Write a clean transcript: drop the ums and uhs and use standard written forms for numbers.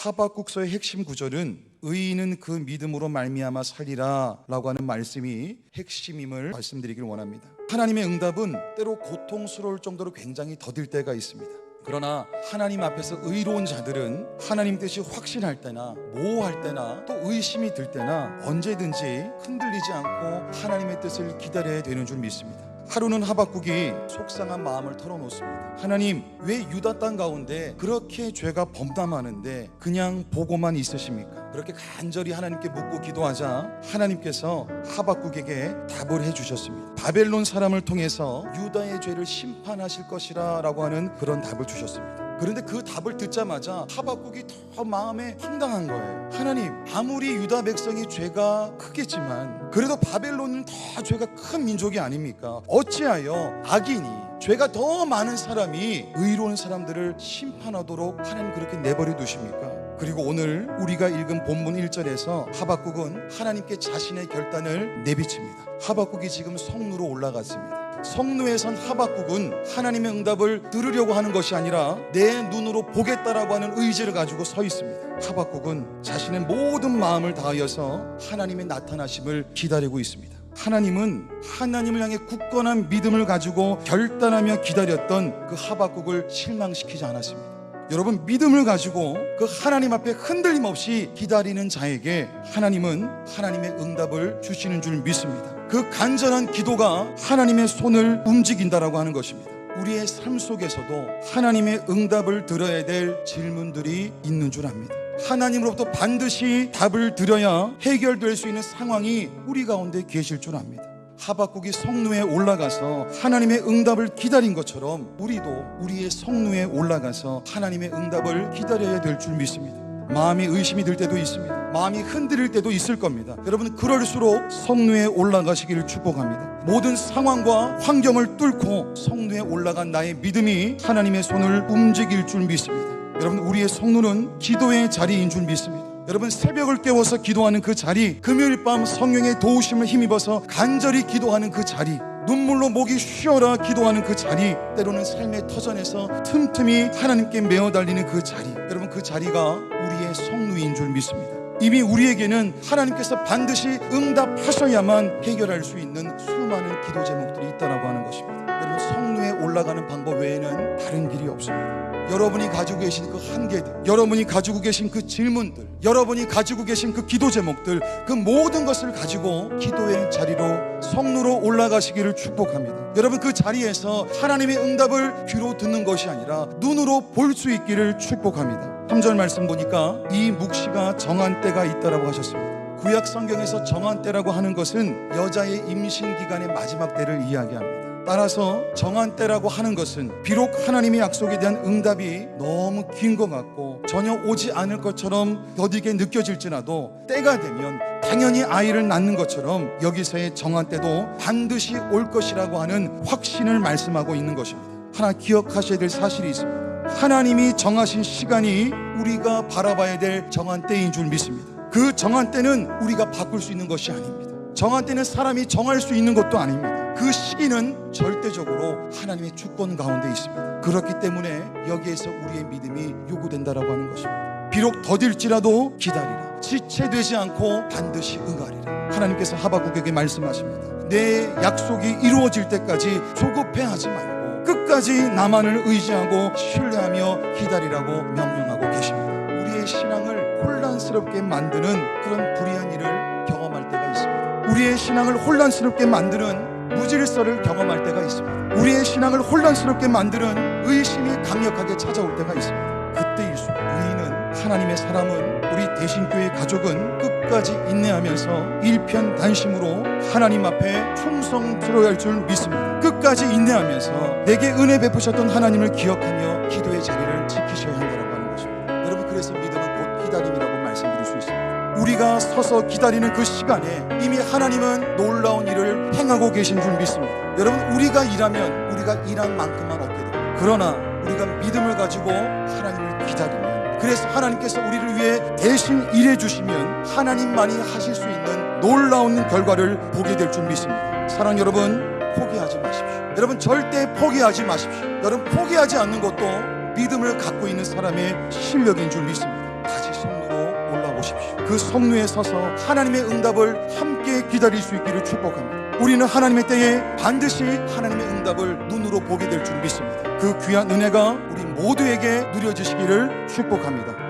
하박국서의 핵심 구절은 의인은 그 믿음으로 말미암아 살리라 라고 하는 말씀이 핵심임을 말씀드리길 원합니다. 하나님의 응답은 때로 고통스러울 정도로 굉장히 더딜 때가 있습니다. 그러나 하나님 앞에서 의로운 자들은 하나님 뜻이 확신할 때나 모호할 때나 또 의심이 들 때나 언제든지 흔들리지 않고 하나님의 뜻을 기다려야 되는 줄 믿습니다. 하루는 하박국이 속상한 마음을 털어놓습니다. 하나님, 왜 유다 땅 가운데 그렇게 죄가 범람하는데 그냥 보고만 있으십니까? 그렇게 간절히 하나님께 묻고 기도하자 하나님께서 하박국에게 답을 해주셨습니다. 바벨론 사람을 통해서 유다의 죄를 심판하실 것이라 라고 하는 그런 답을 주셨습니다. 그런데 그 답을 듣자마자 하박국이 더 마음에 황당한 거예요. 하나님, 아무리 유다 백성이 죄가 크겠지만 그래도 바벨론은 더 죄가 큰 민족이 아닙니까? 어찌하여 악인이, 죄가 더 많은 사람이 의로운 사람들을 심판하도록 하나님 그렇게 내버려 두십니까? 그리고 오늘 우리가 읽은 본문 1절에서 하박국은 하나님께 자신의 결단을 내비칩니다. 하박국이 지금 성루로 올라갔습니다. 성루에 선 하박국은 하나님의 응답을 들으려고 하는 것이 아니라 내 눈으로 보겠다라고 하는 의지를 가지고 서 있습니다. 하박국은 자신의 모든 마음을 다하여서 하나님의 나타나심을 기다리고 있습니다. 하나님은 하나님을 향해 굳건한 믿음을 가지고 결단하며 기다렸던 그 하박국을 실망시키지 않았습니다. 여러분, 믿음을 가지고 그 하나님 앞에 흔들림 없이 기다리는 자에게 하나님은 하나님의 응답을 주시는 줄 믿습니다. 그 간절한 기도가 하나님의 손을 움직인다라고 하는 것입니다. 우리의 삶 속에서도 하나님의 응답을 들어야 될 질문들이 있는 줄 압니다. 하나님으로부터 반드시 답을 들어야 해결될 수 있는 상황이 우리 가운데 계실 줄 압니다. 하박국이 성루에 올라가서 하나님의 응답을 기다린 것처럼 우리도 우리의 성루에 올라가서 하나님의 응답을 기다려야 될 줄 믿습니다. 마음이 의심이 들 때도 있습니다. 마음이 흔들릴 때도 있을 겁니다. 여러분, 그럴수록 성루에 올라가시기를 축복합니다. 모든 상황과 환경을 뚫고 성루에 올라간 나의 믿음이 하나님의 손을 움직일 줄 믿습니다. 여러분, 우리의 성루는 기도의 자리인 줄 믿습니다. 여러분, 새벽을 깨워서 기도하는 그 자리, 금요일 밤 성령의 도우심을 힘입어서 간절히 기도하는 그 자리, 눈물로 목이 쉬어라 기도하는 그 자리, 때로는 삶의 터전에서 틈틈이 하나님께 메어 달리는 그 자리, 여러분, 그 자리가 우리의 성루인 줄 믿습니다. 이미 우리에게는 하나님께서 반드시 응답하셔야만 해결할 수 있는 수많은 기도 제목들이 있다라고 하는 것입니다. 여러분, 성루에 올라가는 방법 외에는 다른 길이 없습니다. 여러분이 가지고 계신 그 한계들, 여러분이 가지고 계신 그 질문들, 여러분이 가지고 계신 그 기도 제목들, 그 모든 것을 가지고 기도의 자리로 성루로 올라가시기를 축복합니다. 여러분, 그 자리에서 하나님의 응답을 귀로 듣는 것이 아니라 눈으로 볼 수 있기를 축복합니다. 3절 말씀 보니까 이 묵시가 정한 때가 있다라고 하셨습니다. 구약 성경에서 정한 때라고 하는 것은 여자의 임신 기간의 마지막 때를 이야기합니다. 따라서 정한 때라고 하는 것은 비록 하나님의 약속에 대한 응답이 너무 긴 것 같고 전혀 오지 않을 것처럼 더디게 느껴질지라도 때가 되면 당연히 아이를 낳는 것처럼 여기서의 정한 때도 반드시 올 것이라고 하는 확신을 말씀하고 있는 것입니다. 하나 기억하셔야 될 사실이 있습니다. 하나님이 정하신 시간이 우리가 바라봐야 될 정한 때인 줄 믿습니다. 그 정한 때는 우리가 바꿀 수 있는 것이 아닙니다. 정한 때는 사람이 정할 수 있는 것도 아닙니다. 그 시기는 절대적으로 하나님의 주권 가운데 있습니다. 그렇기 때문에 여기에서 우리의 믿음이 요구된다라고 하는 것입니다. 비록 더딜지라도 기다리라, 지체되지 않고 반드시 응하리라. 하나님께서 하박국에게 말씀하십니다. 내 약속이 이루어질 때까지 조급해하지 말고 끝까지 나만을 의지하고 신뢰하며 기다리라고 명령하고 계십니다. 우리의 신앙을 혼란스럽게 만드는 그런 불의한 일을 경험할 때가 있습니다. 우리의 신앙을 혼란스럽게 만드는 무질서를 경험할 때가 있습니다. 우리의 신앙을 혼란스럽게 만드는 의심이 강력하게 찾아올 때가 있습니다. 그때일수록 의인은, 하나님의 사람은, 우리 대신교회 가족은 끝까지 인내하면서 일편단심으로 하나님 앞에 충성스러워야 할 줄 믿습니다. 끝까지 인내하면서 내게 은혜 베푸셨던 하나님을 기억하며 기도의 자리를 지키셔야 한다고 하는 것입니다. 여러분, 그래서 믿음은 곧 기다림이라고 말씀드릴 수 있습니다. 우리가 서서 기다리는 그 시간에 이미 하나님은 놀라운 일을 행하고 계신 줄 믿습니다. 여러분, 우리가 일하면 우리가 일한 만큼만 얻게 됩니다. 그러나 우리가 믿음을 가지고 하나님을 기다리면, 그래서 하나님께서 우리를 위해 대신 일해 주시면 하나님만이 하실 수 있는 놀라운 결과를 보게 될 줄 믿습니다. 사랑 여러분, 포기하지 마십시오. 여러분, 절대 포기하지 마십시오. 여러분, 포기하지 않는 것도 믿음을 갖고 있는 사람의 실력인 줄 믿습니다. 다시 그 성루에 서서 하나님의 응답을 함께 기다릴 수 있기를 축복합니다. 우리는 하나님의 때에 반드시 하나님의 응답을 눈으로 보게 될 줄 믿습니다. 그 귀한 은혜가 우리 모두에게 누려지시기를 축복합니다.